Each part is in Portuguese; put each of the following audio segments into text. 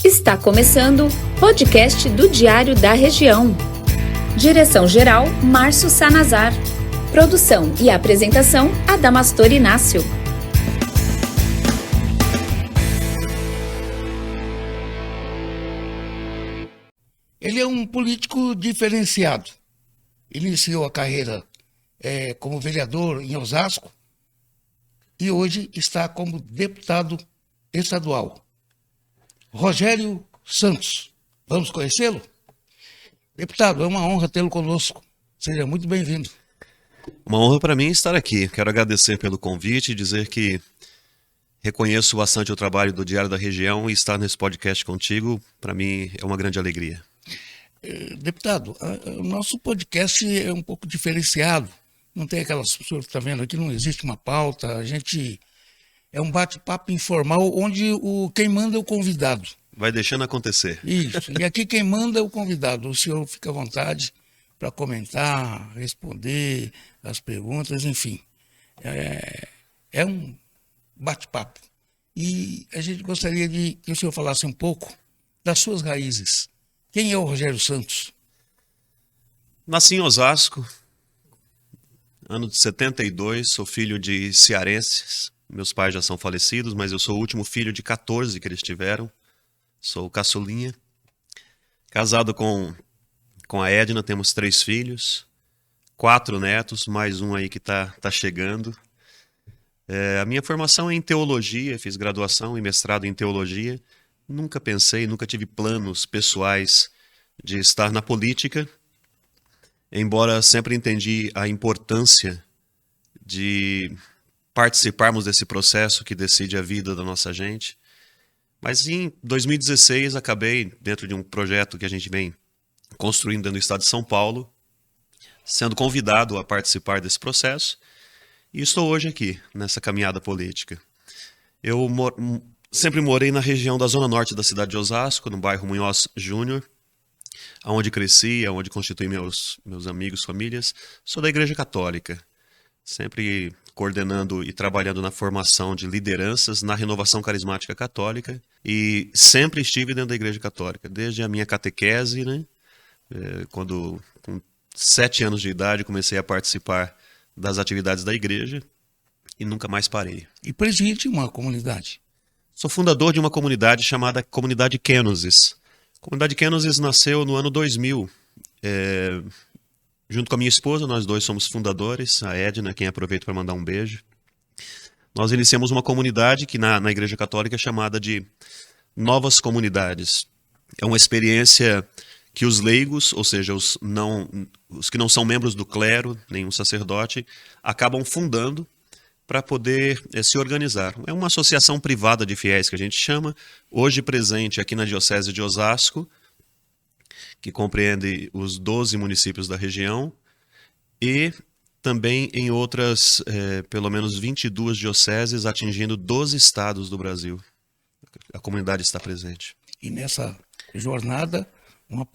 Está começando o podcast do Diário da Região. Direção-geral, Márcio Sanazar. Produção e apresentação, Adamastor Inácio. Ele é um político diferenciado. Iniciou a carreira como vereador em Osasco e hoje está como deputado estadual. Rogério Santos. Vamos conhecê-lo? Deputado, é uma honra tê-lo conosco. Seja muito bem-vindo. Uma honra para mim estar aqui. Quero agradecer pelo convite e dizer que reconheço bastante o trabalho do Diário da Região e estar nesse podcast contigo, para mim, é uma grande alegria. Deputado, o nosso podcast é um pouco diferenciado. Não tem aquelas pessoas que estão vendo aqui, não existe uma pauta. A gente é um bate-papo informal onde quem manda é o convidado. Vai deixando acontecer. Isso. E aqui quem manda é o convidado. O senhor fica à vontade para comentar, responder as perguntas, enfim. É um bate-papo. E a gente gostaria que o senhor falasse um pouco das suas raízes. Quem é o Rogério Santos? Nasci em Osasco, ano de 72, sou filho de cearenses. Meus pais já são falecidos, mas eu sou o último filho de 14 que eles tiveram. Sou caçulinha. Casado com a Edna, temos 3 filhos, 4 netos, mais um aí que tá chegando. A minha formação é em teologia, fiz graduação e mestrado em teologia. Nunca tive planos pessoais de estar na política, embora sempre entendi a importância de participarmos desse processo que decide a vida da nossa gente. Mas em 2016 acabei, dentro de um projeto que a gente vem construindo dentro do estado de São Paulo, sendo convidado a participar desse processo, e estou hoje aqui, nessa caminhada política. Eu sempre morei na região da zona norte da cidade de Osasco, no bairro Munhoz Júnior, onde cresci, onde constituí meus amigos, famílias. Sou da Igreja Católica, sempre coordenando e trabalhando na formação de lideranças na renovação carismática católica, e sempre estive dentro da Igreja Católica, desde a minha catequese, né? Quando, com 7 anos de idade, comecei a participar das atividades da igreja e nunca mais parei. E preside uma comunidade. Sou fundador de uma comunidade chamada Comunidade Kenosis. A Comunidade Kenosis nasceu no ano 2000. Junto com a minha esposa, nós dois somos fundadores, a Edna, quem aproveito para mandar um beijo. Nós iniciamos uma comunidade que na Igreja Católica é chamada de Novas Comunidades. É uma experiência que os leigos, ou seja, os que não são membros do clero, nenhum sacerdote, acabam fundando para poder se organizar. É uma associação privada de fiéis que a gente chama, hoje presente aqui na Diocese de Osasco, que compreende os 12 municípios da região, e também em outras, pelo menos 22 dioceses, atingindo 12 estados do Brasil. A comunidade está presente. E nessa jornada, uma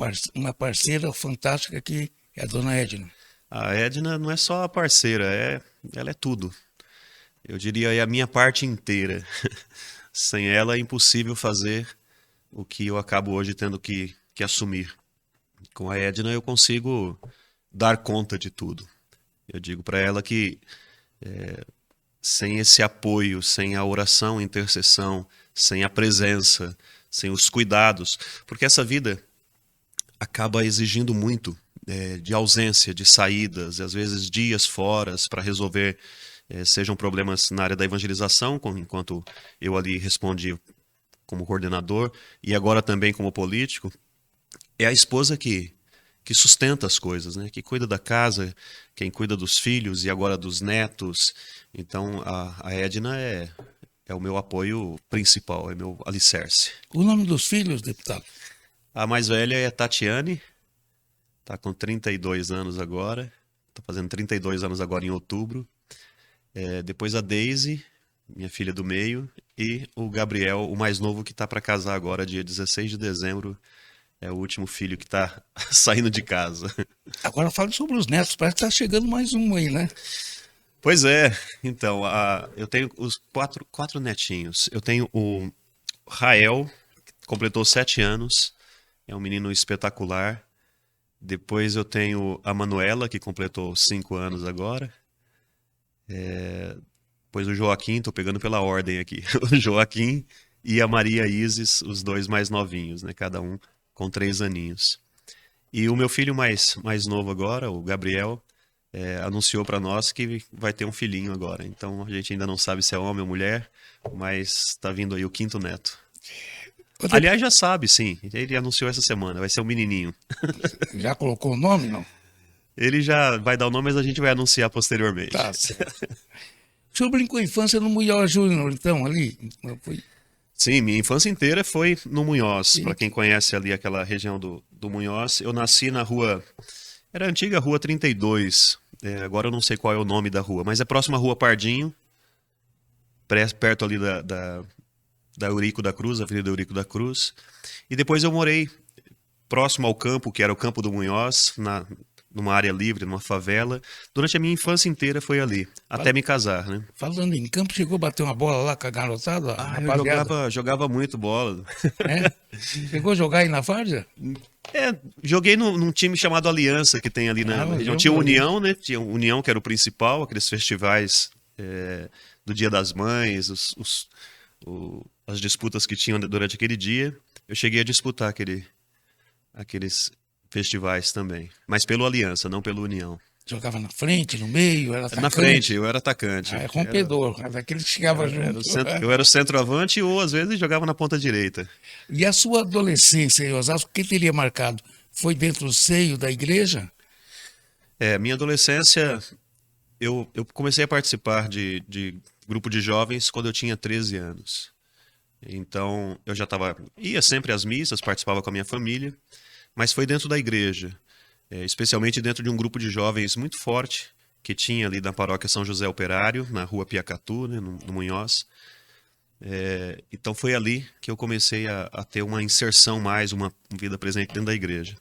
parceira fantástica que é a dona Edna. A Edna não é só a parceira, ela é tudo. Eu diria, é a minha parte inteira. Sem ela é impossível fazer o que eu acabo hoje tendo que assumir. Com a Edna eu consigo dar conta de tudo. Eu digo para ela que sem esse apoio, sem a oração, intercessão, sem a presença, sem os cuidados, porque essa vida acaba exigindo muito de ausência, de saídas, às vezes dias fora para resolver, sejam problemas na área da evangelização, enquanto eu ali respondi como coordenador, e agora também como político. É a esposa que sustenta as coisas, né? Que cuida da casa, quem cuida dos filhos e agora dos netos. Então a Edna é o meu apoio principal, é meu alicerce. O nome dos filhos, deputado? A mais velha é a Tatiane, está com 32 anos agora, está fazendo 32 anos agora em outubro. Depois a Daisy, minha filha do meio, e o Gabriel, o mais novo, que está para casar agora, dia 16 de dezembro. É o último filho que está saindo de casa. Agora fale sobre os netos, parece que está chegando mais um aí, né? Pois é, então, eu tenho os quatro netinhos. Eu tenho o Rael, que completou 7 anos, é um menino espetacular. Depois eu tenho a Manuela, que completou 5 anos agora. Depois o Joaquim, tô pegando pela ordem aqui. O Joaquim e a Maria Isis, os dois mais novinhos, né? Cada um com 3 aninhos. E o meu filho mais novo agora, o Gabriel, anunciou para nós que vai ter um filhinho agora. Então a gente ainda não sabe se é homem ou mulher, mas está vindo aí o 5º neto. Aliás, já sabe, sim. Ele anunciou essa semana, vai ser um menininho. Já colocou o nome, não? Ele já vai dar o nome, mas a gente vai anunciar posteriormente. Tá certo. O senhor brincou a infância no Munhoz Júnior, então, ali? Sim, minha infância inteira foi no Munhoz. Para quem conhece ali aquela região do Munhoz, eu nasci na rua... Era a antiga Rua 32. Agora eu não sei qual é o nome da rua, mas é próximo à Rua Pardinho, perto ali da Eurico da Cruz, Avenida Eurico da Cruz. E depois eu morei próximo ao campo, que era o Campo do Munhoz, numa área livre, numa favela. Durante a minha infância inteira foi ali, até me casar, né? Falando em campo, chegou a bater uma bola lá com a garotada? Eu jogava muito bola. Chegou a jogar aí na Várzea? Joguei num time chamado Aliança, que tem ali na região. Tinha União, né? Tinha União, que era o principal, aqueles festivais do Dia das Mães, as disputas que tinham durante aquele dia. Eu cheguei a disputar aqueles festivais também, mas pelo Aliança, não pelo União. Jogava na frente, no meio, era atacante? Na frente, eu era atacante. Rompedor, daquele que chegava junto. Eu era o centroavante ou às vezes jogava na ponta direita. E a sua adolescência em Osasco, o que teria marcado? Foi dentro do seio da igreja? Minha adolescência, eu comecei a participar de grupo de jovens quando eu tinha 13 anos. Então, eu já ia sempre às missas, participava com a minha família, mas foi dentro da igreja, especialmente dentro de um grupo de jovens muito forte, que tinha ali na paróquia São José Operário, na rua Piacatu, né, no Munhoz. Então foi ali que eu comecei a ter uma inserção mais, uma vida presente dentro da igreja.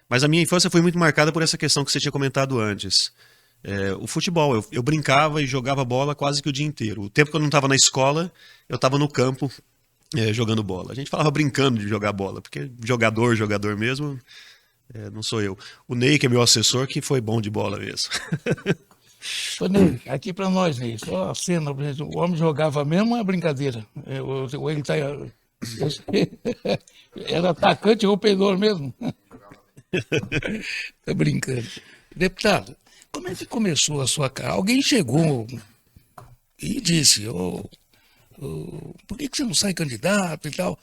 Mas a minha infância foi muito marcada por essa questão que você tinha comentado antes. O futebol, eu brincava e jogava bola quase que o dia inteiro. O tempo que eu não estava na escola, eu estava no campo jogando bola. A gente falava brincando de jogar bola, porque jogador mesmo, não sou eu. O Ney, que é meu assessor, que foi bom de bola mesmo. Ô, Ney, aqui para nós, Ney, só a cena, o homem jogava mesmo, é brincadeira. Ele tá, era atacante rompedor mesmo. Tá brincando. Deputado, como é que começou a sua carreira? Alguém chegou e disse, por que você não sai candidato e tal?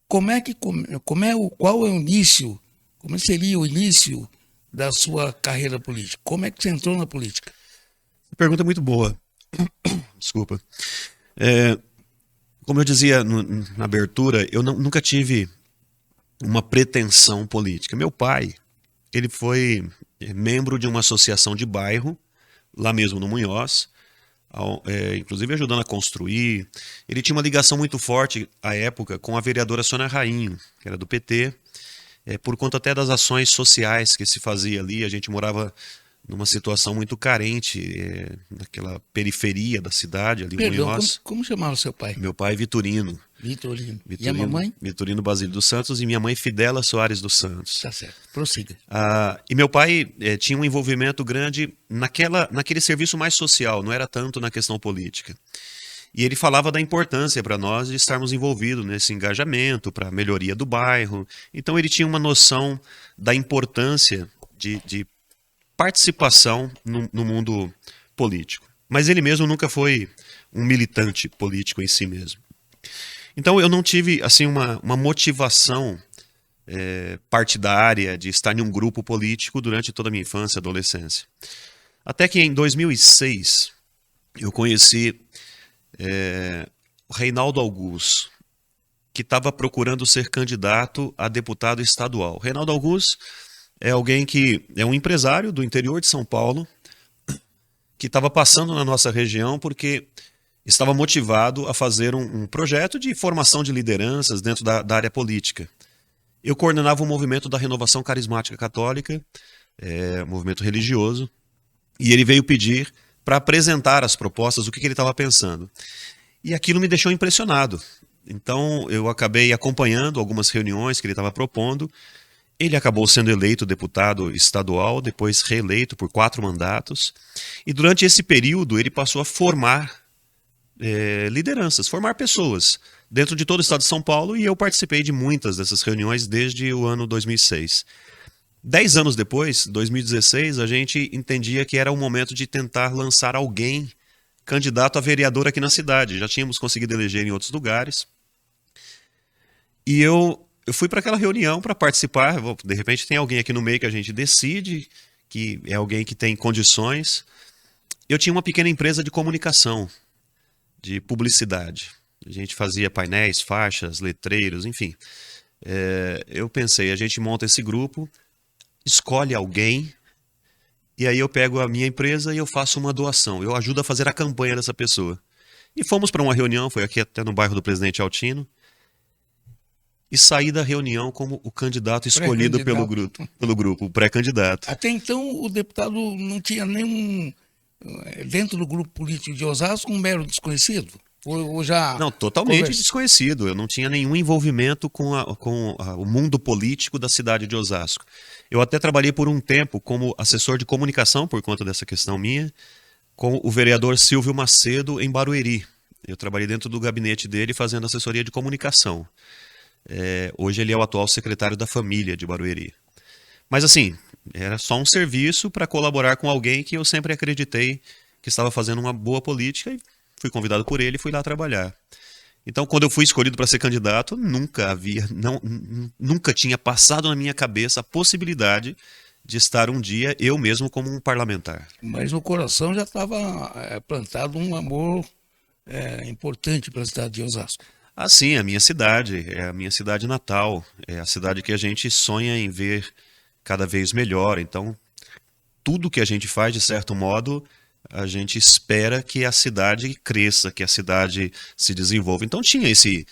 Qual é o início, como seria o início da sua carreira política? Como é que você entrou na política? Pergunta muito boa. Desculpa. Como eu dizia na abertura, eu nunca tive uma pretensão política. Meu pai, ele foi membro de uma associação de bairro, lá mesmo no Munhoz, inclusive ajudando a construir. Ele tinha uma ligação muito forte, à época, com a vereadora Sônia Rainho, que era do PT, por conta até das ações sociais que se fazia ali. A gente morava numa situação muito carente, naquela periferia da cidade, ali no Munhoz. Como chamava seu pai? Meu pai, Vitorino. Vitorino. E a mamãe? Vitorino Basílio dos Santos, e minha mãe, Fidela Soares dos Santos. Tá certo, prossiga. E meu pai tinha um envolvimento grande naquele serviço mais social, não era tanto na questão política. E ele falava da importância para nós de estarmos envolvidos nesse engajamento, para a melhoria do bairro. Então ele tinha uma noção da importância de participação no mundo político. Mas ele mesmo nunca foi um militante político em si mesmo. Então eu não tive assim uma motivação partidária de estar em um grupo político durante toda a minha infância e adolescência. Até que em 2006 eu conheci o Reinaldo Augusto, que estava procurando ser candidato a deputado estadual. Reinaldo Augusto é alguém que é um empresário do interior de São Paulo, que estava passando na nossa região porque estava motivado a fazer um projeto de formação de lideranças dentro da área política. Eu coordenava o movimento da Renovação Carismática Católica, movimento religioso, e ele veio pedir para apresentar as propostas, o que ele estava pensando. E aquilo me deixou impressionado. Então, eu acabei acompanhando algumas reuniões que ele estava propondo. Ele acabou sendo eleito deputado estadual, depois reeleito por 4 mandatos. E durante esse período, ele passou a formar lideranças, formar pessoas dentro de todo o estado de São Paulo, e eu participei de muitas dessas reuniões desde o ano 2006. 10 anos depois, 2016, a gente entendia que era o momento de tentar lançar alguém candidato a vereador aqui na cidade. Já tínhamos conseguido eleger em outros lugares. E eu fui para aquela reunião para participar. De repente tem alguém aqui no meio que a gente decide, que é alguém que tem condições. Eu tinha uma pequena empresa de comunicação, de publicidade. A gente fazia painéis, faixas, letreiros, enfim. Eu pensei, a gente monta esse grupo, escolhe alguém, e aí eu pego a minha empresa e eu faço uma doação. Eu ajudo a fazer a campanha dessa pessoa. E fomos para uma reunião, foi aqui até no bairro do Presidente Altino, e saí da reunião como o candidato escolhido pelo grupo, o pré-candidato. Até então o deputado não tinha nenhum, dentro do grupo político de Osasco, um mero desconhecido? Ou já não, totalmente desconhecido. Eu não tinha nenhum envolvimento com o mundo político da cidade de Osasco. Eu até trabalhei por um tempo como assessor de comunicação, por conta dessa questão minha, com o vereador Silvio Macedo em Barueri. Eu trabalhei dentro do gabinete dele fazendo assessoria de comunicação. Hoje ele é o atual secretário da Família de Barueri. Mas assim, era só um serviço para colaborar com alguém que eu sempre acreditei que estava fazendo uma boa política, e fui convidado por ele e fui lá trabalhar. Então, quando eu fui escolhido para ser candidato, nunca tinha passado na minha cabeça a possibilidade de estar um dia eu mesmo como um parlamentar. Mas no coração já estava plantado um amor importante para a cidade de Osasco. Ah, sim, a minha cidade, é a minha cidade natal, é a cidade que a gente sonha em ver cada vez melhor. Então, tudo que a gente faz, de certo modo, a gente espera que a cidade cresça, que a cidade se desenvolva. Então tinha esse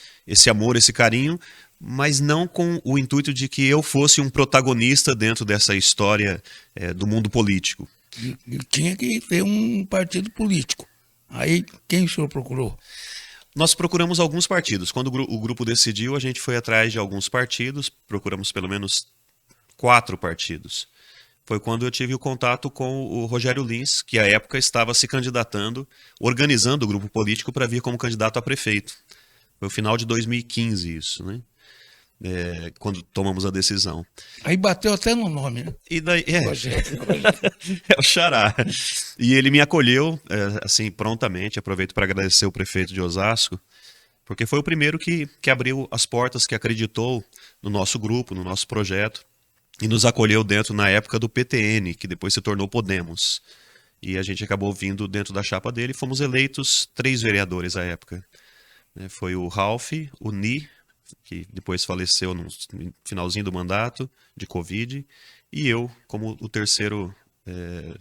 amor, esse carinho, mas não com o intuito de que eu fosse um protagonista dentro dessa história do mundo político. E tinha que ter um partido político. Aí quem o senhor procurou? Nós procuramos alguns partidos. Quando o grupo decidiu, a gente foi atrás de alguns partidos, procuramos pelo menos 4 partidos. Foi quando eu tive o contato com o Rogério Lins, que à época estava se candidatando, organizando o grupo político para vir como candidato a prefeito. Foi o final de 2015 isso, né? Quando tomamos a decisão. Aí bateu até no nome, né? E daí, é o Xará. E ele me acolheu, assim, prontamente. Aproveito para agradecer o prefeito de Osasco, porque foi o primeiro que abriu as portas, que acreditou no nosso grupo, no nosso projeto, e nos acolheu dentro, na época, do PTN, que depois se tornou Podemos. E a gente acabou vindo dentro da chapa dele, e fomos eleitos 3 vereadores à época. Foi o Ralph, o Ni, que depois faleceu no finalzinho do mandato, de Covid, e eu, como o terceiro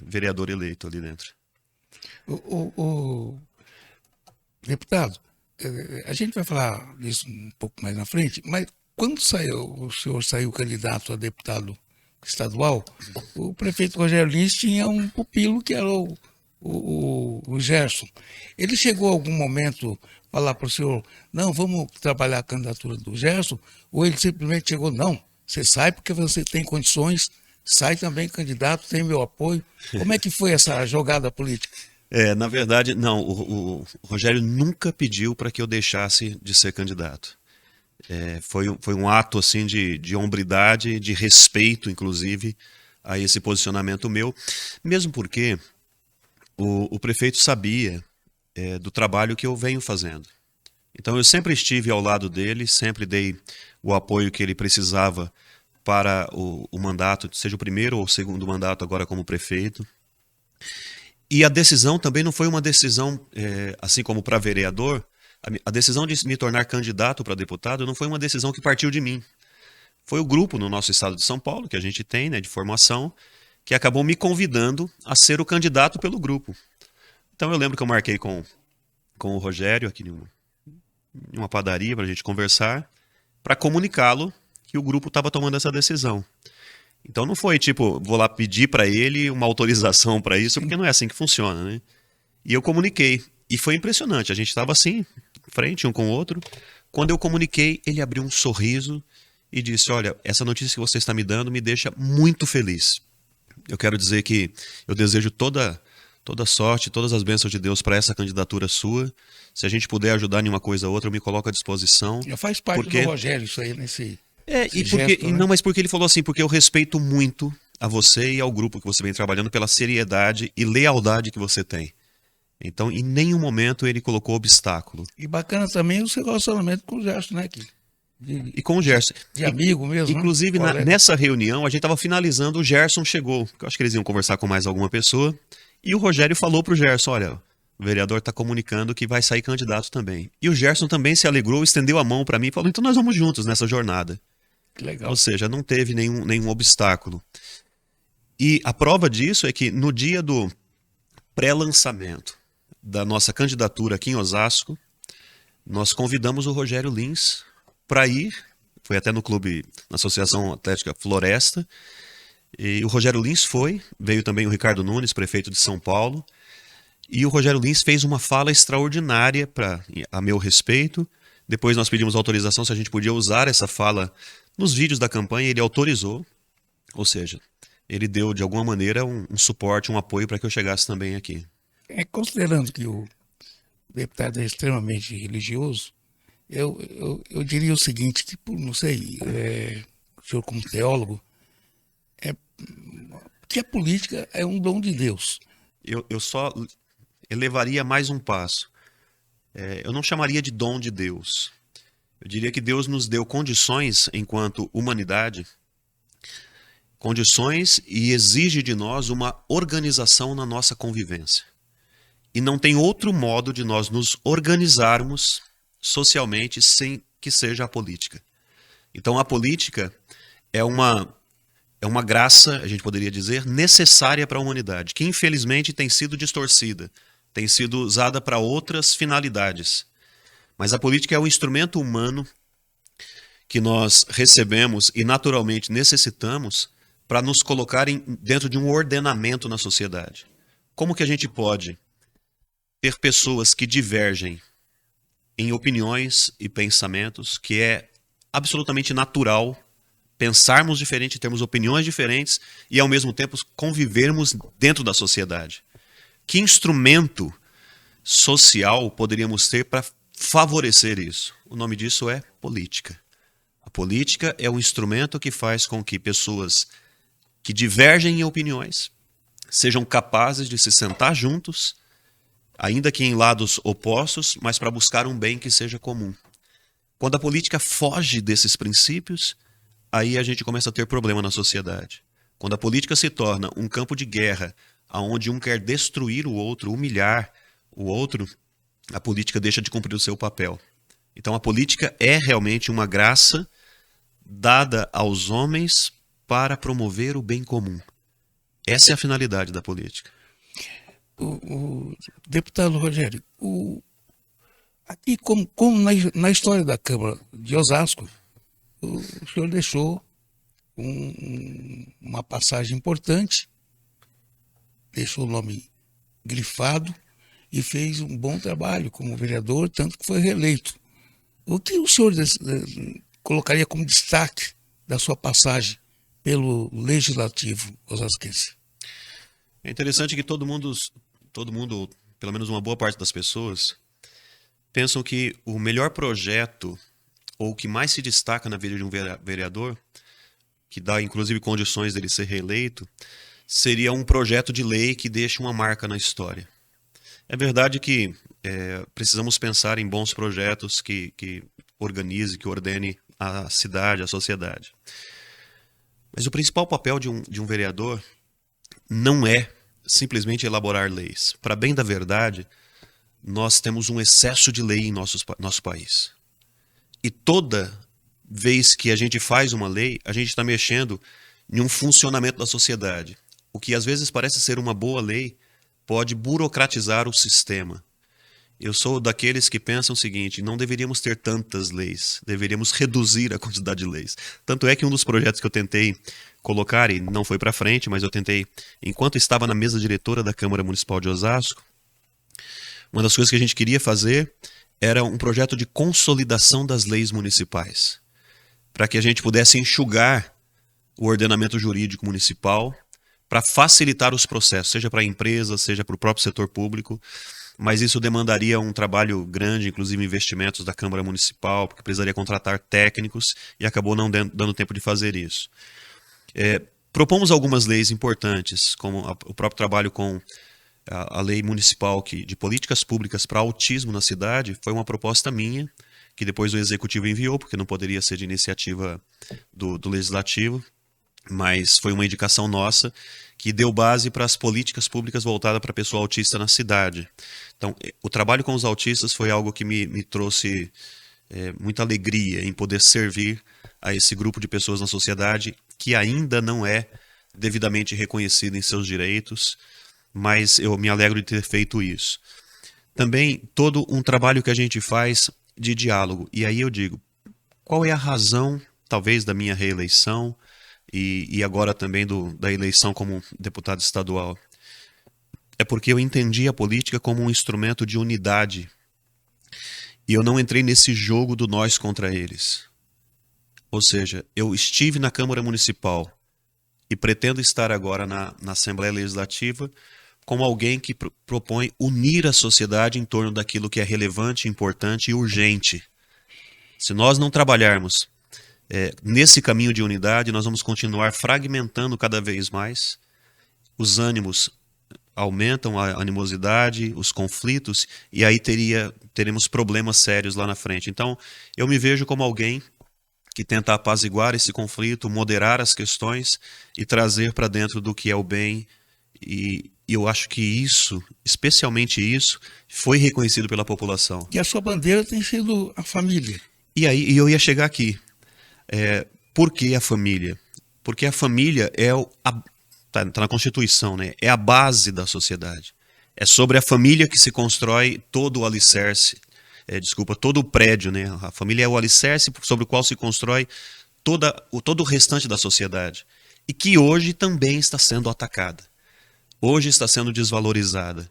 vereador eleito ali dentro. O deputado, a gente vai falar disso um pouco mais na frente, mas quando o senhor saiu candidato a deputado estadual, o prefeito Rogério Lins tinha um pupilo que era o Gerson. Ele chegou a algum momento a falar para o senhor, não, vamos trabalhar a candidatura do Gerson? Ou ele simplesmente chegou, não, você sai porque você tem condições, sai também candidato, tem meu apoio. Como é que foi essa jogada política? Na verdade, não, o Rogério nunca pediu para que eu deixasse de ser candidato. Foi um ato assim de hombridade, de respeito, inclusive, a esse posicionamento meu, mesmo porque o prefeito sabia do trabalho que eu venho fazendo. Então eu sempre estive ao lado dele, sempre dei o apoio que ele precisava para o mandato, seja o primeiro ou o segundo mandato agora como prefeito. E a decisão também não foi uma decisão, assim como para vereador, a decisão de me tornar candidato para deputado não foi uma decisão que partiu de mim. Foi o grupo no nosso estado de São Paulo, que a gente tem, de formação, que acabou me convidando a ser o candidato pelo grupo. Então eu lembro que eu marquei com o Rogério aqui em uma padaria para a gente conversar, para comunicá-lo que o grupo estava tomando essa decisão. Então não foi tipo, vou lá pedir para ele uma autorização para isso, porque não é assim que funciona, né? E eu comuniquei. E foi impressionante, a gente estava assim, frente um com o outro, Quando eu comuniquei, ele abriu um sorriso e disse: olha, essa notícia que você está me dando me deixa muito feliz. Eu quero dizer que eu desejo toda sorte, todas as bênçãos de Deus para essa candidatura sua. Se a gente puder ajudar em uma coisa ou outra, eu me coloco à disposição. Já faz parte do Rogério isso aí, nesse gesto, né? Não, mas porque ele falou assim, porque eu respeito muito a você e ao grupo que você vem trabalhando pela seriedade e lealdade que você tem. Então, em nenhum momento ele colocou obstáculo. E bacana também o seu relacionamento com o Gerson, né? E com o Gerson. De amigo mesmo. Inclusive, né? nessa reunião, a gente estava finalizando, o Gerson chegou. Eu acho que eles iam conversar com mais alguma pessoa. E o Rogério falou para o Gerson: olha, o vereador está comunicando que vai sair candidato também. E o Gerson também se alegrou, estendeu a mão para mim e falou: então nós vamos juntos nessa jornada. Que legal. Ou seja, não teve nenhum obstáculo. E a prova disso é que no dia do pré-lançamento da nossa candidatura aqui em Osasco, nós convidamos o Rogério Lins para ir, foi até no clube, na Associação Atlética Floresta, e o Rogério Lins veio também o Ricardo Nunes, prefeito de São Paulo, e o Rogério Lins fez uma fala extraordinária a meu respeito. Depois nós pedimos autorização se a gente podia usar essa fala nos vídeos da campanha, ele autorizou, ou seja, ele deu de alguma maneira um suporte, um apoio para que eu chegasse também aqui. Considerando que o deputado é extremamente religioso, eu diria o seguinte, tipo, não sei, o senhor como teólogo, que a política é um dom de Deus. Eu só elevaria mais um passo. Eu não chamaria de dom de Deus. Eu diria que Deus nos deu condições, enquanto humanidade, condições, e exige de nós uma organização na nossa convivência. E não tem outro modo de nós nos organizarmos socialmente sem que seja a política. Então a política é uma graça, a gente poderia dizer, necessária para a humanidade, que infelizmente tem sido distorcida, tem sido usada para outras finalidades. Mas a política é o instrumento humano que nós recebemos e naturalmente necessitamos para nos colocarem dentro de um ordenamento na sociedade. Como que a gente pode ter pessoas que divergem em opiniões e pensamentos, que é absolutamente natural pensarmos diferente, termos opiniões diferentes e, ao mesmo tempo, convivermos dentro da sociedade? Que instrumento social poderíamos ter para favorecer isso? O nome disso é política. A política é o instrumento que faz com que pessoas que divergem em opiniões sejam capazes de se sentar juntos, ainda que em lados opostos, mas para buscar um bem que seja comum. Quando a política foge desses princípios, aí a gente começa a ter problema na sociedade. Quando a política se torna um campo de guerra, onde um quer destruir o outro, humilhar o outro, a política deixa de cumprir o seu papel. Então a política é realmente uma graça dada aos homens para promover o bem comum. Essa é a finalidade da política. O deputado Rogério, aqui como na história da Câmara de Osasco, o senhor deixou uma passagem importante, deixou o nome grifado e fez um bom trabalho como vereador, tanto que foi reeleito. O que o senhor colocaria como destaque da sua passagem pelo Legislativo osasquense? É interessante que todo mundo, pelo menos uma boa parte das pessoas, pensam que o melhor projeto, ou o que mais se destaca na vida de um vereador, que dá inclusive condições dele ser reeleito, seria um projeto de lei que deixe uma marca na história. É verdade que precisamos pensar em bons projetos que organize, que ordene a cidade, a sociedade. Mas o principal papel de um vereador não é simplesmente elaborar leis. Para bem da verdade, nós temos um excesso de lei em nosso país. E toda vez que a gente faz uma lei, a gente está mexendo em um funcionamento da sociedade. O que às vezes parece ser uma boa lei pode burocratizar o sistema. Eu sou daqueles que pensam o seguinte: não deveríamos ter tantas leis, deveríamos reduzir a quantidade de leis. Tanto é que um dos projetos que eu tentei colocar, e não foi para frente, mas eu tentei, enquanto estava na mesa diretora da Câmara Municipal de Osasco, uma das coisas que a gente queria fazer era um projeto de consolidação das leis municipais, para que a gente pudesse enxugar o ordenamento jurídico municipal, para facilitar os processos, seja para a empresa, seja para o próprio setor público, mas isso demandaria um trabalho grande, inclusive investimentos da Câmara Municipal, porque precisaria contratar técnicos e acabou não dando tempo de fazer isso. Propomos algumas leis importantes, como o próprio trabalho com a lei municipal de políticas públicas para autismo na cidade, foi uma proposta minha, que depois o Executivo enviou, porque não poderia ser de iniciativa do Legislativo, mas foi uma indicação nossa, que deu base para as políticas públicas voltadas para a pessoa autista na cidade. Então, o trabalho com os autistas foi algo que me trouxe muita alegria em poder servir a esse grupo de pessoas na sociedade que ainda não é devidamente reconhecido em seus direitos, mas eu me alegro de ter feito isso. Também todo um trabalho que a gente faz de diálogo. E aí eu digo, qual é a razão, talvez, da minha reeleição e agora também da eleição como deputado estadual? É porque eu entendi a política como um instrumento de unidade. E eu não entrei nesse jogo do nós contra eles. Ou seja, eu estive na Câmara Municipal e pretendo estar agora na Assembleia Legislativa como alguém que propõe unir a sociedade em torno daquilo que é relevante, importante e urgente. Se nós não trabalharmos nesse caminho de unidade, nós vamos continuar fragmentando cada vez mais. Os ânimos aumentam, a animosidade, os conflitos, e aí teremos problemas sérios lá na frente. Então, eu me vejo como alguém que tenta apaziguar esse conflito, moderar as questões e trazer para dentro do que é o bem. E eu acho que isso, especialmente isso, foi reconhecido pela população. E a sua bandeira tem sido a família. E aí eu ia chegar aqui. Por que a família? Porque a família tá na Constituição, né? É a base da sociedade. É sobre a família que se constrói todo o alicerce, todo o prédio, né? A família é o alicerce sobre o qual se constrói todo o restante da sociedade. E que hoje também está sendo atacada. Hoje está sendo desvalorizada.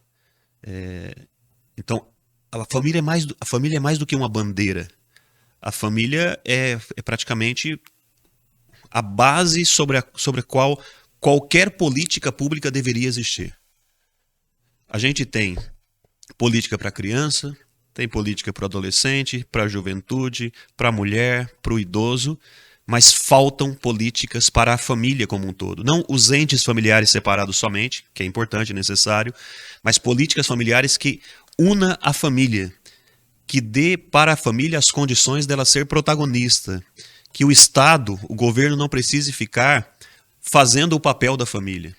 Então, a família é mais do que uma bandeira. A família é praticamente a base sobre a qual qualquer política pública deveria existir. A gente tem política para criança, tem política para o adolescente, para a juventude, para a mulher, para o idoso, mas faltam políticas para a família como um todo. Não os entes familiares separados somente, que é importante e necessário, mas políticas familiares que una a família, que dê para a família as condições dela ser protagonista, que o Estado, o governo não precise ficar fazendo o papel da família.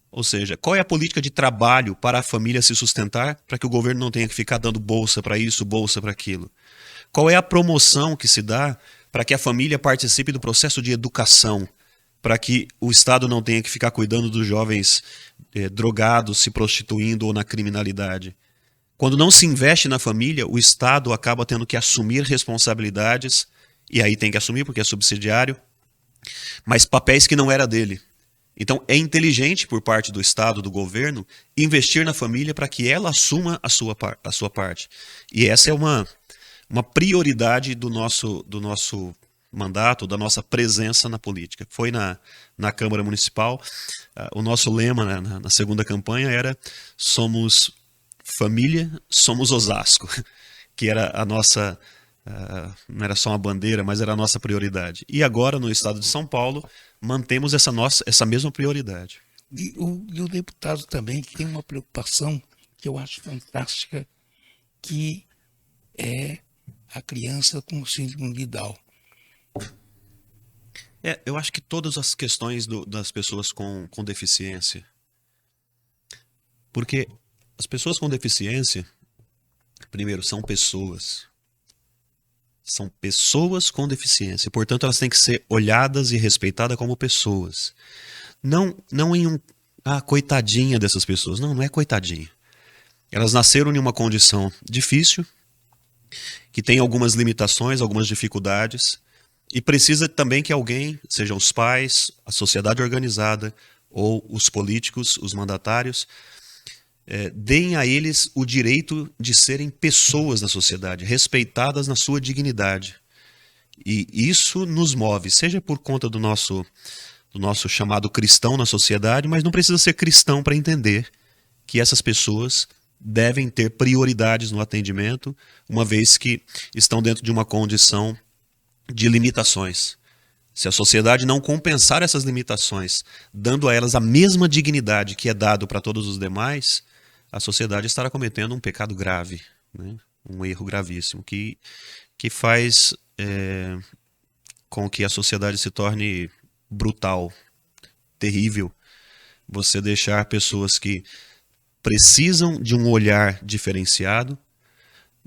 Ou seja, qual é a política de trabalho para a família se sustentar, para que o governo não tenha que ficar dando bolsa para isso, bolsa para aquilo? Qual é a promoção que se dá para que a família participe do processo de educação, para que o Estado não tenha que ficar cuidando dos jovens drogados, se prostituindo ou na criminalidade? Quando não se investe na família, o Estado acaba tendo que assumir responsabilidades, e aí tem que assumir porque é subsidiário, mas papéis que não era dele. Então é inteligente por parte do Estado, do governo, investir na família para que ela assuma a sua parte. E essa é uma prioridade do nosso mandato, da nossa presença na política. Foi na Câmara Municipal, o nosso lema na segunda campanha era "Somos família, somos Osasco", que era a nossa, não era só uma bandeira, mas era a nossa prioridade. E agora, no estado de São Paulo, mantemos essa mesma prioridade. E o deputado também tem uma preocupação que eu acho fantástica, que é a criança com síndrome de Down. Eu acho que todas as questões das pessoas com deficiência, porque as pessoas com deficiência, primeiro, são pessoas. São pessoas com deficiência. Portanto, elas têm que ser olhadas e respeitadas como pessoas. Não em coitadinha dessas pessoas. Não é coitadinha. Elas nasceram em uma condição difícil, que tem algumas limitações, algumas dificuldades, e precisa também que alguém, sejam os pais, a sociedade organizada, ou os políticos, os mandatários, deem a eles o direito de serem pessoas na sociedade, respeitadas na sua dignidade. E isso nos move, seja por conta do nosso chamado cristão na sociedade, mas não precisa ser cristão para entender que essas pessoas devem ter prioridades no atendimento, uma vez que estão dentro de uma condição de limitações. Se a sociedade não compensar essas limitações, dando a elas a mesma dignidade que é dado para todos os demais, a sociedade estará cometendo um pecado grave, né? Um erro gravíssimo, que faz com que a sociedade se torne brutal, terrível. Você deixar pessoas que precisam de um olhar diferenciado,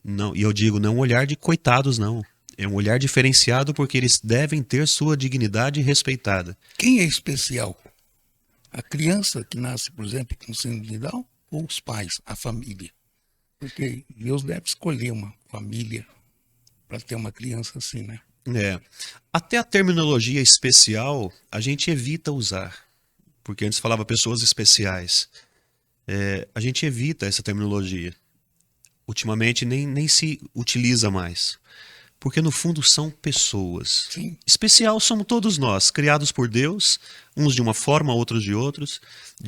não, e eu digo não um olhar de coitados, não. É um olhar diferenciado porque eles devem ter sua dignidade respeitada. Quem é especial? A criança que nasce, por exemplo, com síndrome de Down ou os pais, a família? Porque Deus deve escolher uma família para ter uma criança assim, né? Até a terminologia especial a gente evita usar, porque antes falava pessoas especiais. A gente evita essa terminologia. Ultimamente nem se utiliza mais. Porque no fundo são pessoas. Sim. Especial somos todos nós, criados por Deus, uns de uma forma, outros de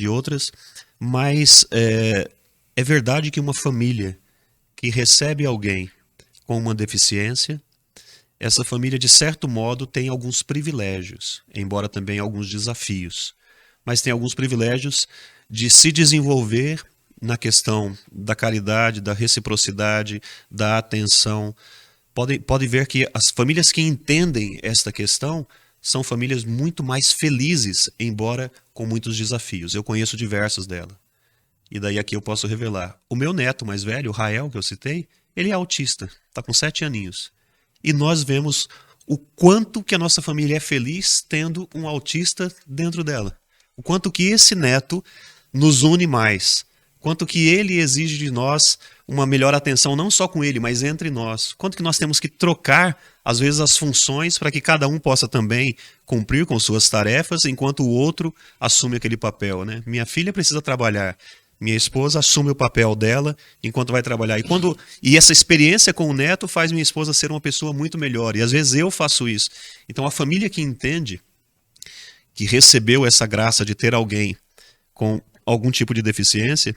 outras. Mas é verdade que uma família que recebe alguém com uma deficiência, essa família de certo modo tem alguns privilégios, embora também alguns desafios. Mas tem alguns privilégios de se desenvolver na questão da caridade, da reciprocidade, da atenção. Pode ver que as famílias que entendem esta questão são famílias muito mais felizes, embora com muitos desafios. Eu conheço diversas delas. E daí aqui eu posso revelar. O meu neto mais velho, o Rael, que eu citei, ele é autista, está com 7 aninhos. E nós vemos o quanto que a nossa família é feliz tendo um autista dentro dela. O quanto que esse neto nos une mais. Quanto que ele exige de nós uma melhor atenção, não só com ele, mas entre nós. Quanto que nós temos que trocar, às vezes, as funções para que cada um possa também cumprir com suas tarefas, enquanto o outro assume aquele papel, né? Minha filha precisa trabalhar. Minha esposa assume o papel dela enquanto vai trabalhar. E essa experiência com o neto faz minha esposa ser uma pessoa muito melhor. E às vezes eu faço isso. Então a família que entende, que recebeu essa graça de ter alguém com algum tipo de deficiência,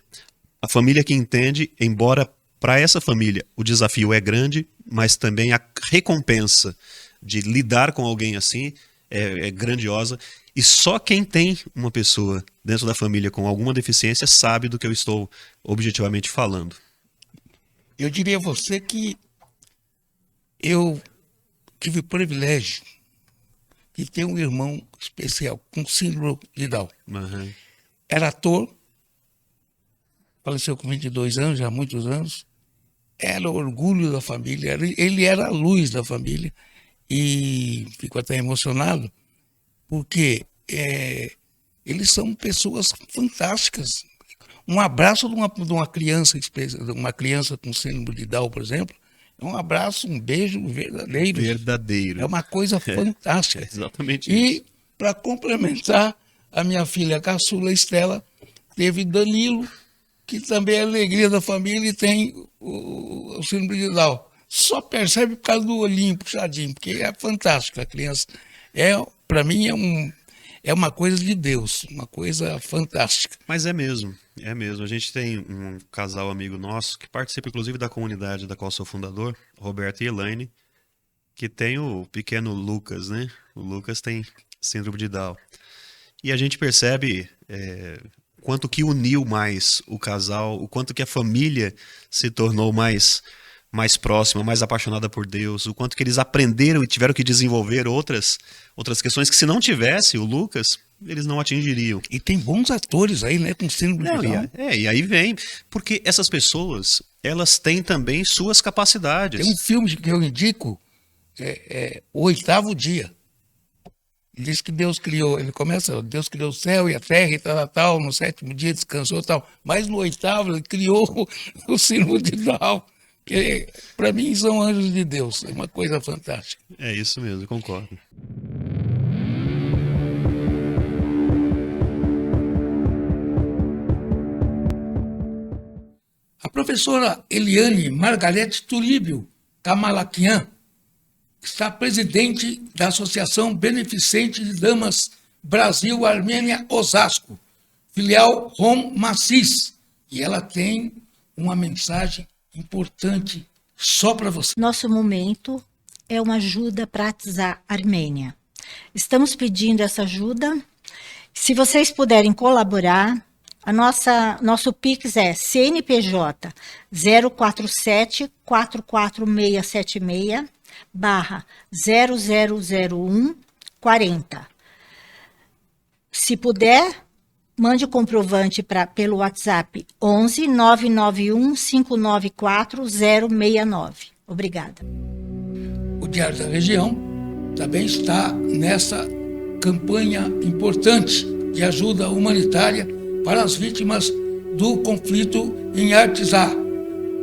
a família que entende, embora para essa família o desafio é grande, mas também a recompensa de lidar com alguém assim é grandiosa. E só quem tem uma pessoa dentro da família com alguma deficiência sabe do que eu estou objetivamente falando. Eu diria a você que eu tive o privilégio de ter um irmão especial com síndrome de Down. Uhum. Era ator, faleceu com 22 anos, já há muitos anos. Era o orgulho da família, ele era a luz da família. E fico até emocionado, porque eles são pessoas fantásticas. Um abraço de uma criança com síndrome de Down, por exemplo, é um abraço, um beijo verdadeiro. Verdadeiro. É uma coisa fantástica. Exatamente isso. E, para complementar, a minha filha caçula Estela teve Danilo, que também é a alegria da família e tem o síndrome de Down. Só percebe por causa do olhinho puxadinho, porque é fantástico. A criança, para mim, é uma coisa de Deus, uma coisa fantástica. Mas é mesmo. A gente tem um casal amigo nosso que participa, inclusive, da comunidade da qual sou fundador, Roberto e Elaine, que tem o pequeno Lucas, né? O Lucas tem síndrome de Down. E a gente percebe quanto que uniu mais o casal, o quanto que a família se tornou mais próxima, mais apaixonada por Deus, o quanto que eles aprenderam e tiveram que desenvolver outras questões que, se não tivesse o Lucas, eles não atingiriam. E tem bons atores aí, né, com síndrome de Down. E aí vem, porque essas pessoas, elas têm também suas capacidades. Tem um filme que eu indico, O Oitavo Dia. Ele diz que Deus criou o céu e a terra e tal, no 7º dia descansou e tal, mas no 8º ele criou o síndrome de Down. Que para mim são anjos de Deus, é uma coisa fantástica. É isso mesmo, concordo. Professora Eliane Margarete Turíbio Kamalakian está presidente da Associação Beneficente de Damas Brasil-Armênia Osasco, filial Rom Macis, e ela tem uma mensagem importante só para você. Nosso momento é uma ajuda para a Armênia. Estamos pedindo essa ajuda. Se vocês puderem colaborar, nosso Pix é CNPJ 047 44676 /0001 40. Se puder, mande o comprovante pelo WhatsApp 11 991 594 069. Obrigada. O Diário da Região também está nessa campanha importante de ajuda humanitária para as vítimas do conflito em Artsakh,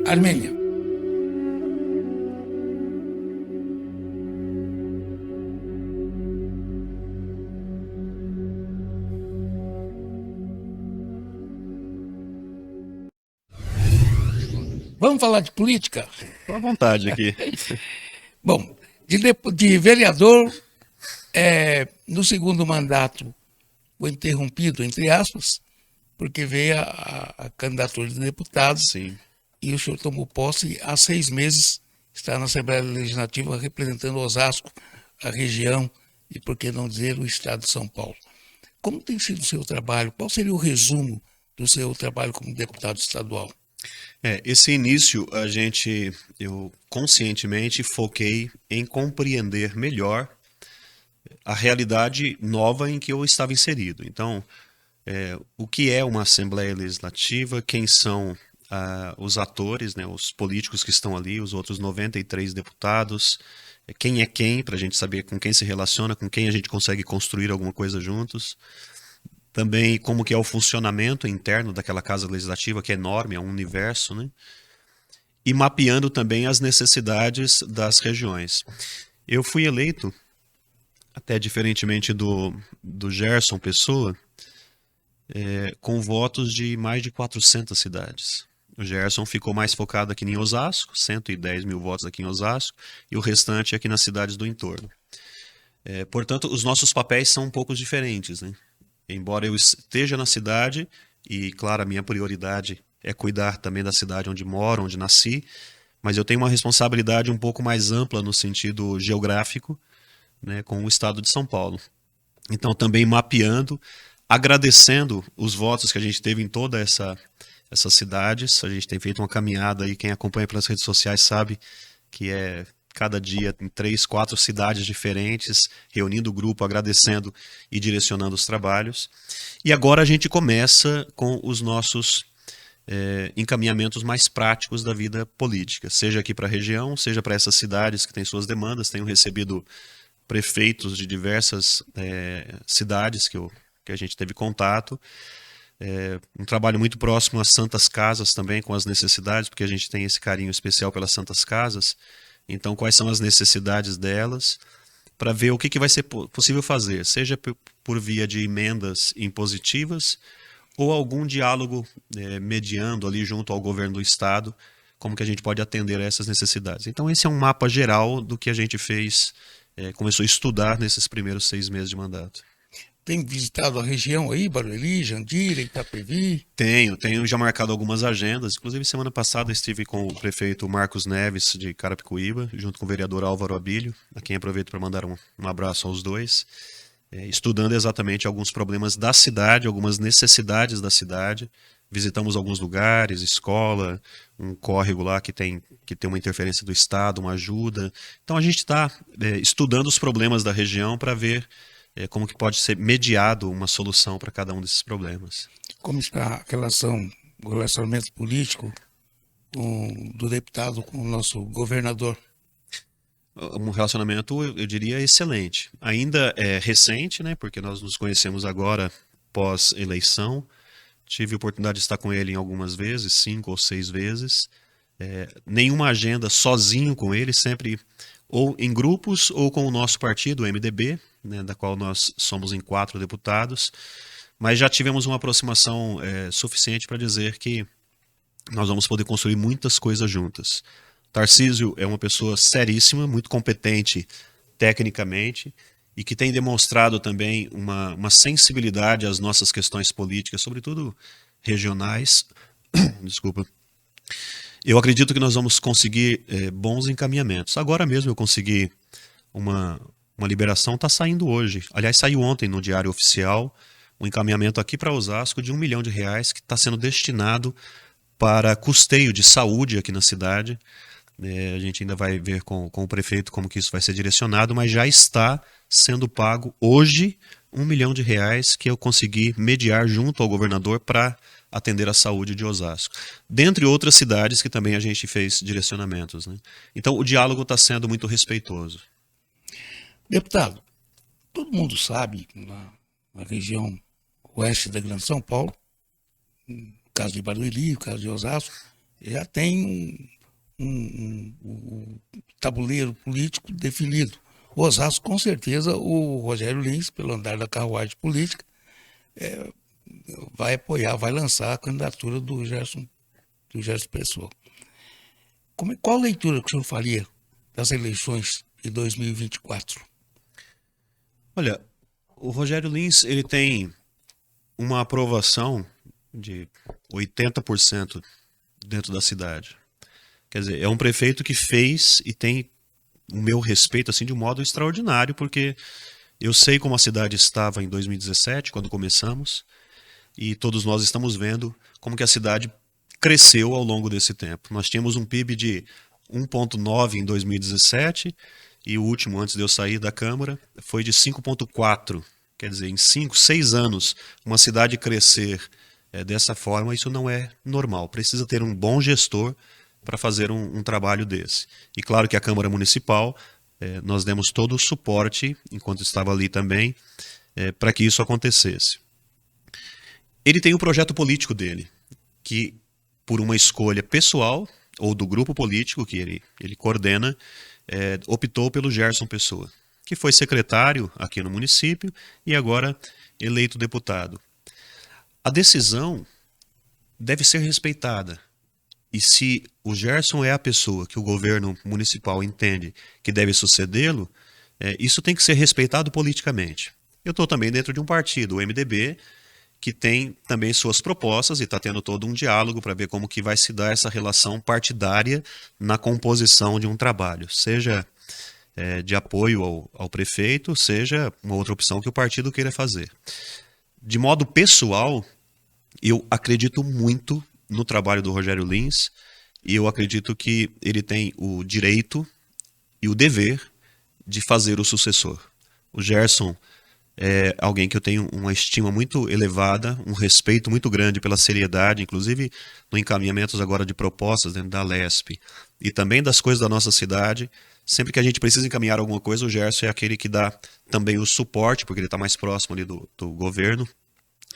Armênia. Vamos falar de política? Estou à vontade aqui. Bom, de vereador, no segundo mandato, foi interrompido, entre aspas, porque veio a candidatura de deputado. Sim. E o senhor tomou posse há 6 meses, está na Assembleia Legislativa representando Osasco, a região e, por que não dizer, o estado de São Paulo. Como tem sido o seu trabalho? Qual seria o resumo do seu trabalho como deputado estadual? Esse início eu conscientemente foquei em compreender melhor a realidade nova em que eu estava inserido. Então, o que é uma Assembleia Legislativa, quem são os atores, né, os políticos que estão ali, os outros 93 deputados, quem é quem, para a gente saber com quem se relaciona, com quem a gente consegue construir alguma coisa juntos. Também como que é o funcionamento interno daquela Casa Legislativa, que é enorme, é um universo, né? E mapeando também as necessidades das regiões. Eu fui eleito, até diferentemente do Gerson Pessoa, com votos de mais de 400 cidades. O Gerson ficou mais focado aqui em Osasco, 110 mil votos aqui em Osasco, e o restante aqui nas cidades do entorno. Portanto, os nossos papéis são um pouco diferentes, né? Embora eu esteja na cidade, e claro, a minha prioridade é cuidar também da cidade onde moro, onde nasci, mas eu tenho uma responsabilidade um pouco mais ampla no sentido geográfico, né, com o estado de São Paulo. Então também mapeando, agradecendo os votos que a gente teve em toda essas cidades. A gente tem feito uma caminhada aí, quem acompanha pelas redes sociais sabe que cada dia em 3, 4 cidades diferentes, reunindo o grupo, agradecendo e direcionando os trabalhos. E agora a gente começa com os nossos encaminhamentos mais práticos da vida política, seja aqui para a região, seja para essas cidades que têm suas demandas. Tenho recebido prefeitos de diversas cidades que a gente teve contato. Um trabalho muito próximo às Santas Casas também, com as necessidades, porque a gente tem esse carinho especial pelas Santas Casas. Então, quais são as necessidades delas, para ver o que vai ser possível fazer, seja por via de emendas impositivas ou algum diálogo mediando ali junto ao governo do estado, como que a gente pode atender a essas necessidades. Então, esse é um mapa geral do que a gente fez, começou a estudar nesses primeiros 6 meses de mandato. Tem visitado a região aí, Barueri, Jandira, Itapevi? Tenho já marcado algumas agendas. Inclusive, semana passada estive com o prefeito Marcos Neves, de Carapicuíba, junto com o vereador Álvaro Abílio, a quem aproveito para mandar um abraço aos dois, estudando exatamente alguns problemas da cidade, algumas necessidades da cidade. Visitamos alguns lugares, escola, um córrego lá que tem uma interferência do Estado, uma ajuda. Então, a gente está estudando os problemas da região para ver como que pode ser mediado uma solução para cada um desses problemas. Como está o relacionamento político do deputado com o nosso governador? Um relacionamento, eu diria, excelente. Ainda é recente, né, porque nós nos conhecemos agora pós-eleição. Tive a oportunidade de estar com ele em algumas vezes, 5 ou 6 vezes. Nenhuma agenda sozinho com ele, sempre ou em grupos ou com o nosso partido, o MDB, né, da qual nós somos em 4 deputados, mas já tivemos uma aproximação suficiente para dizer que nós vamos poder construir muitas coisas juntas. Tarcísio é uma pessoa seríssima, muito competente tecnicamente e que tem demonstrado também uma sensibilidade às nossas questões políticas, sobretudo regionais. Desculpa. Eu acredito que nós vamos conseguir bons encaminhamentos. Agora mesmo eu consegui uma liberação, está saindo hoje. Aliás, saiu ontem no Diário Oficial, um encaminhamento aqui para Osasco de R$1 milhão que está sendo destinado para custeio de saúde aqui na cidade. A gente ainda vai ver com o prefeito como que isso vai ser direcionado, mas já está sendo pago hoje R$1 milhão que eu consegui mediar junto ao governador para atender a saúde de Osasco. Dentre outras cidades que também a gente fez direcionamentos, né? Então o diálogo está sendo muito respeitoso. Deputado, todo mundo sabe, na região oeste da Grande São Paulo, no caso de Barueri, no caso de Osasco, já tem um tabuleiro político definido. O Osasco, com certeza, o Rogério Lins, pelo andar da carruagem política, vai apoiar, vai lançar a candidatura do Gerson Pessoa. Qual leitura que o senhor faria das eleições de 2024? Olha, o Rogério Lins, ele tem uma aprovação de 80% dentro da cidade. Quer dizer, é um prefeito que fez e tem o meu respeito assim de um modo extraordinário, porque eu sei como a cidade estava em 2017, quando começamos, e todos nós estamos vendo como que a cidade cresceu ao longo desse tempo. Nós tínhamos um PIB de 1,9 em 2017 e o último, antes de eu sair da Câmara, foi de 5,4. Quer dizer, em 5, 6 anos, uma cidade crescer dessa forma, isso não é normal. Precisa ter um bom gestor para fazer um trabalho desse. E claro que a Câmara Municipal, nós demos todo o suporte, enquanto estava ali também, para que isso acontecesse. Ele tem o projeto político dele, que por uma escolha pessoal, ou do grupo político que ele coordena, optou pelo Gerson Pessoa, que foi secretário aqui no município e agora eleito deputado. A decisão deve ser respeitada. E se o Gerson é a pessoa que o governo municipal entende que deve sucedê-lo, isso tem que ser respeitado politicamente. Eu estou também dentro de um partido, o MDB, que tem também suas propostas e está tendo todo um diálogo para ver como que vai se dar essa relação partidária na composição de um trabalho, seja de apoio ao prefeito, seja uma outra opção que o partido queira fazer. De modo pessoal, eu acredito muito no trabalho do Rogério Lins e eu acredito que ele tem o direito e o dever de fazer o sucessor. O Gerson é alguém que eu tenho uma estima muito elevada, um respeito muito grande pela seriedade, inclusive no encaminhamento agora de propostas dentro da LESP e também das coisas da nossa cidade. Sempre que a gente precisa encaminhar alguma coisa, o Gerson é aquele que dá também o suporte, porque ele está mais próximo ali do governo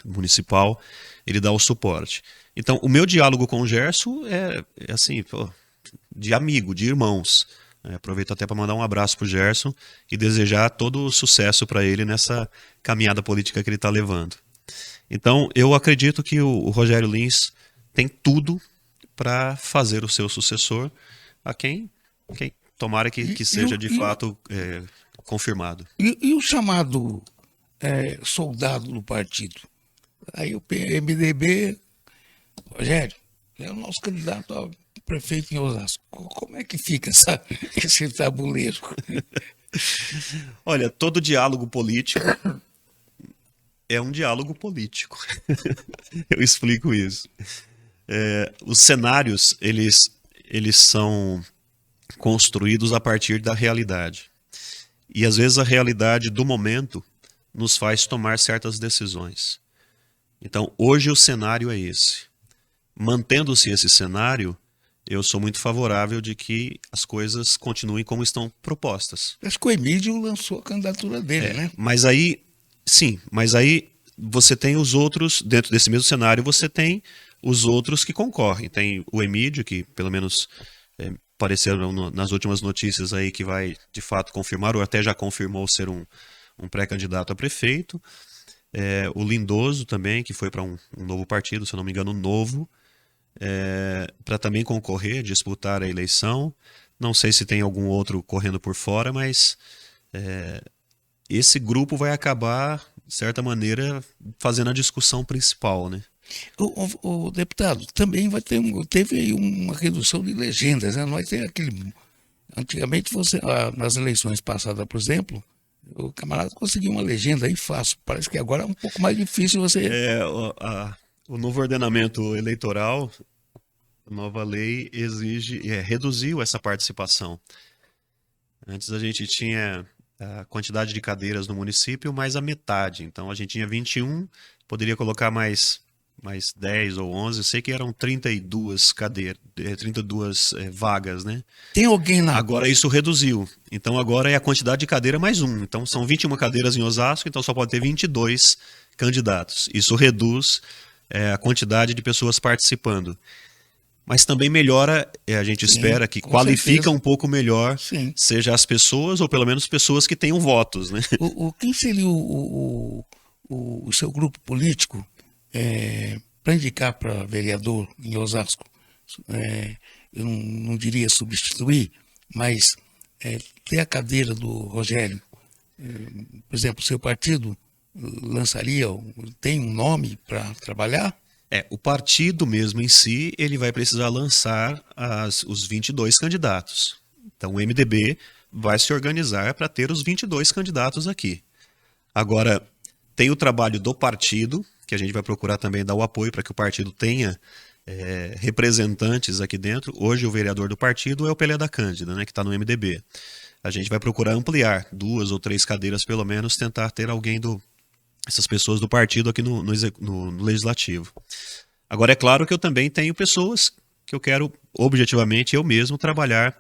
municipal, ele dá o suporte. Então, o meu diálogo com o Gerson é assim, de amigo, de irmãos. Aproveito até para mandar um abraço para o Gerson e desejar todo o sucesso para ele nessa caminhada política que ele está levando. Então, eu acredito que o Rogério Lins tem tudo para fazer o seu sucessor, a quem tomara que seja de fato confirmado. E o chamado soldado do partido? Aí o MDB, Rogério, é o nosso candidato a prefeito em Osasco. Como é que fica esse tabuleiro? Olha, todo diálogo político é um diálogo político. Eu explico isso. Os cenários, eles são construídos a partir da realidade. E às vezes a realidade do momento nos faz tomar certas decisões. Então, hoje o cenário é esse. Mantendo-se esse cenário, eu sou muito favorável de que as coisas continuem como estão propostas. Acho que o Emílio lançou a candidatura dele, né? Mas aí, sim, você tem os outros, dentro desse mesmo cenário, você tem os outros que concorrem. Tem o Emílio, que pelo menos apareceram nas últimas notícias aí, que vai de fato confirmar, ou até já confirmou ser um pré-candidato a prefeito. O Lindoso também, que foi para um novo partido, se eu não me engano, Novo. para também concorrer, disputar a eleição. Não sei se tem algum outro correndo por fora, mas esse grupo vai acabar, de certa maneira, fazendo a discussão principal, né? O deputado, também teve aí uma redução de legendas, né? Não vai ter aquele... Antigamente, nas eleições passadas, por exemplo, o camarada conseguiu uma legenda aí fácil. Parece que agora é um pouco mais difícil você... O novo ordenamento eleitoral, a nova lei reduziu essa participação. Antes a gente tinha a quantidade de cadeiras no município mais a metade. Então a gente tinha 21, poderia colocar mais 10 ou 11, eu sei que eram 32 vagas, né? Tem alguém na... Agora isso reduziu. Então agora é a quantidade de cadeira mais um. Então são 21 cadeiras em Osasco, então só pode ter 22 candidatos. Isso reduz a quantidade de pessoas participando. Mas também melhora, a gente espera que qualifica certeza. Um pouco melhor, sim. Seja as pessoas ou pelo menos pessoas que tenham votos, né? Quem seria o seu grupo político para indicar para vereador em Osasco? Eu não diria substituir, mas ter a cadeira do Rogério. Por exemplo, o seu partido tem um nome para trabalhar? O partido mesmo em si, ele vai precisar lançar os 22 candidatos. Então o MDB vai se organizar para ter os 22 candidatos aqui. Agora, tem o trabalho do partido, que a gente vai procurar também dar o apoio para que o partido tenha representantes aqui dentro. Hoje o vereador do partido é o Pelé da Cândida, né, que está no MDB. A gente vai procurar ampliar 2 ou 3 cadeiras pelo menos, tentar ter alguém essas pessoas do partido aqui no Legislativo. Agora, é claro que eu também tenho pessoas que eu quero, objetivamente, eu mesmo trabalhar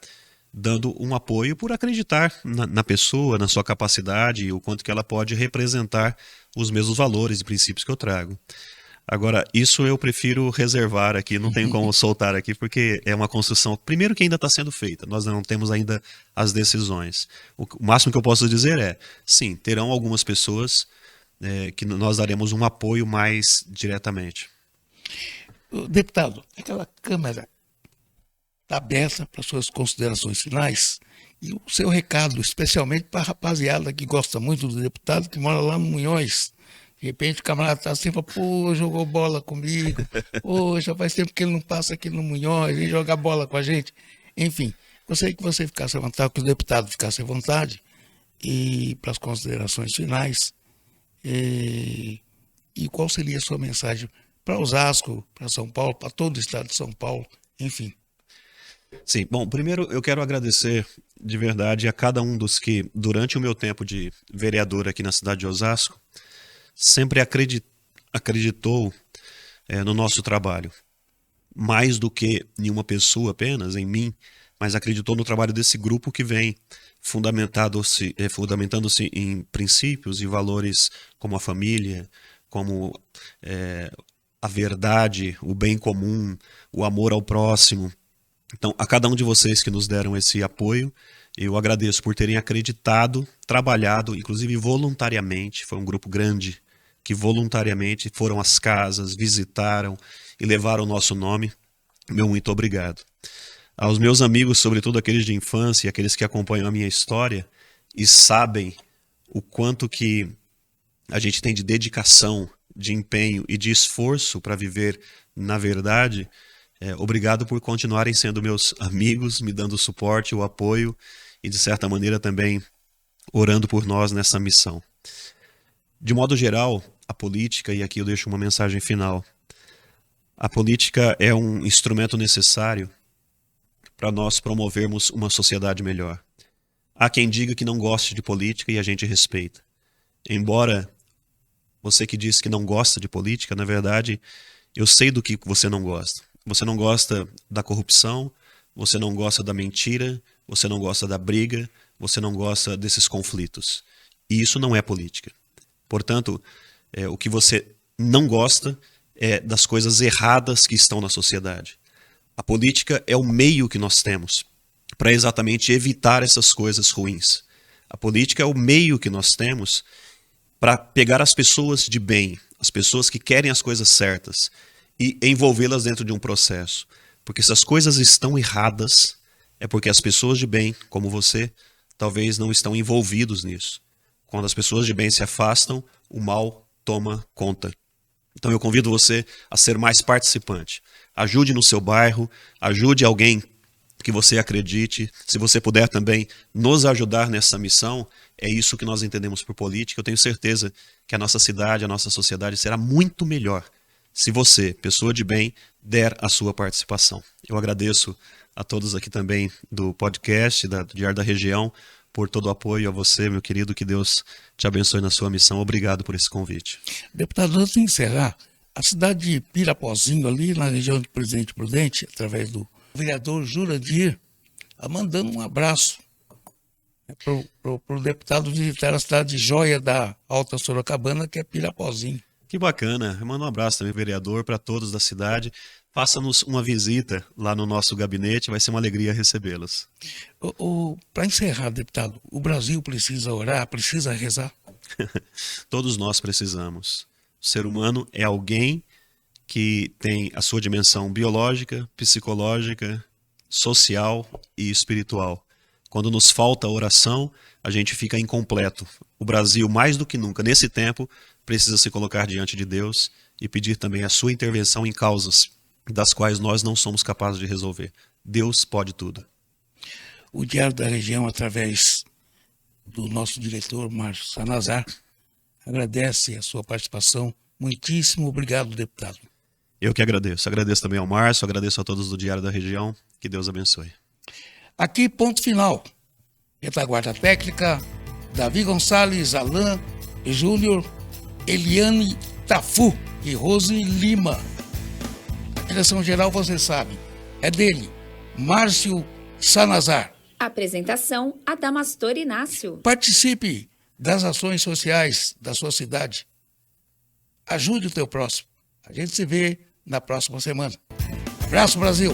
dando um apoio por acreditar na pessoa, na sua capacidade e o quanto que ela pode representar os mesmos valores e princípios que eu trago. Agora, isso eu prefiro reservar aqui, não tenho como soltar aqui, porque é uma construção, primeiro, que ainda está sendo feita, nós não temos ainda as decisões. O máximo que eu posso dizer sim, terão algumas pessoas que nós daremos um apoio mais diretamente. Deputado, aquela Câmara está aberta para suas considerações finais e o seu recado, especialmente para a rapaziada que gosta muito do deputado, que mora lá no Munhões. De repente o camarada está assim, pô, jogou bola comigo, pô, já faz tempo que ele não passa aqui no Munhões, vem jogar bola com a gente. Enfim, gostaria que você ficasse à vontade, que o deputado ficasse à vontade e para as considerações finais. E qual seria a sua mensagem para Osasco, para São Paulo, para todo o estado de São Paulo, enfim? Sim, bom, primeiro eu quero agradecer de verdade a cada um dos que, durante o meu tempo de vereador aqui na cidade de Osasco, sempre acreditou no nosso trabalho. Mais do que em uma pessoa apenas, em mim, mas acreditou no trabalho desse grupo que vem fundamentando-se em princípios e valores como a família, como a verdade, o bem comum, o amor ao próximo. Então, a cada um de vocês que nos deram esse apoio, eu agradeço por terem acreditado, trabalhado, inclusive voluntariamente. Foi um grupo grande que voluntariamente foram às casas, visitaram e levaram o nosso nome. Meu muito obrigado. Aos meus amigos, sobretudo aqueles de infância, aqueles que acompanham a minha história e sabem o quanto que a gente tem de dedicação, de empenho e de esforço para viver na verdade, obrigado por continuarem sendo meus amigos, me dando o suporte, o apoio e, de certa maneira, também orando por nós nessa missão. De modo geral, a política, e aqui eu deixo uma mensagem final, a política é um instrumento necessário para nós promovermos uma sociedade melhor. Há quem diga que não goste de política e a gente respeita. Embora você que diz que não gosta de política, na verdade, eu sei do que você não gosta. Você não gosta da corrupção, você não gosta da mentira, você não gosta da briga, você não gosta desses conflitos. E isso não é política. Portanto, o que você não gosta é das coisas erradas que estão na sociedade. A política é o meio que nós temos para exatamente evitar essas coisas ruins. A política é o meio que nós temos para pegar as pessoas de bem, as pessoas que querem as coisas certas, e envolvê-las dentro de um processo. Porque se as coisas estão erradas, é porque as pessoas de bem, como você, talvez não estão envolvidos nisso. Quando as pessoas de bem se afastam, o mal toma conta. Então eu convido você a ser mais participante. Ajude no seu bairro, ajude alguém que você acredite. Se você puder também nos ajudar nessa missão, é isso que nós entendemos por política. Eu tenho certeza que a nossa cidade, a nossa sociedade será muito melhor se você, pessoa de bem, der a sua participação. Eu agradeço a todos aqui também do podcast, do Diário da Região, por todo o apoio a você, meu querido. Que Deus te abençoe na sua missão. Obrigado por esse convite. Deputado, antes de encerrar, a cidade de Pirapozinho, ali na região de Presidente Prudente, através do vereador Jurandir, mandando um abraço para o deputado visitar a cidade de joia da Alta Sorocabana, que é Pirapozinho. Que bacana. Eu mando um abraço também, vereador, para todos da cidade. Faça-nos uma visita lá no nosso gabinete, vai ser uma alegria recebê-los. Para encerrar, deputado, o Brasil precisa orar, precisa rezar? Todos nós precisamos. O ser humano é alguém que tem a sua dimensão biológica, psicológica, social e espiritual. Quando nos falta oração, a gente fica incompleto. O Brasil, mais do que nunca, nesse tempo, precisa se colocar diante de Deus e pedir também a sua intervenção em causas das quais nós não somos capazes de resolver. Deus pode tudo. O Diário da Região, através do nosso diretor, Márcio Sanazar, agradece a sua participação. Muitíssimo obrigado, deputado. Eu que agradeço. Agradeço também ao Márcio, agradeço a todos do Diário da Região. Que Deus abençoe. Aqui, ponto final. Retaguarda técnica, Davi Gonçalves, Alain Júnior, Eliane Tafu e Rose Lima. A direção geral, você sabe, é dele, Márcio Sanazar. Apresentação, Adamastor Inácio. Participe das ações sociais da sua cidade. Ajude o teu próximo. A gente se vê na próxima semana. Abraço, Brasil!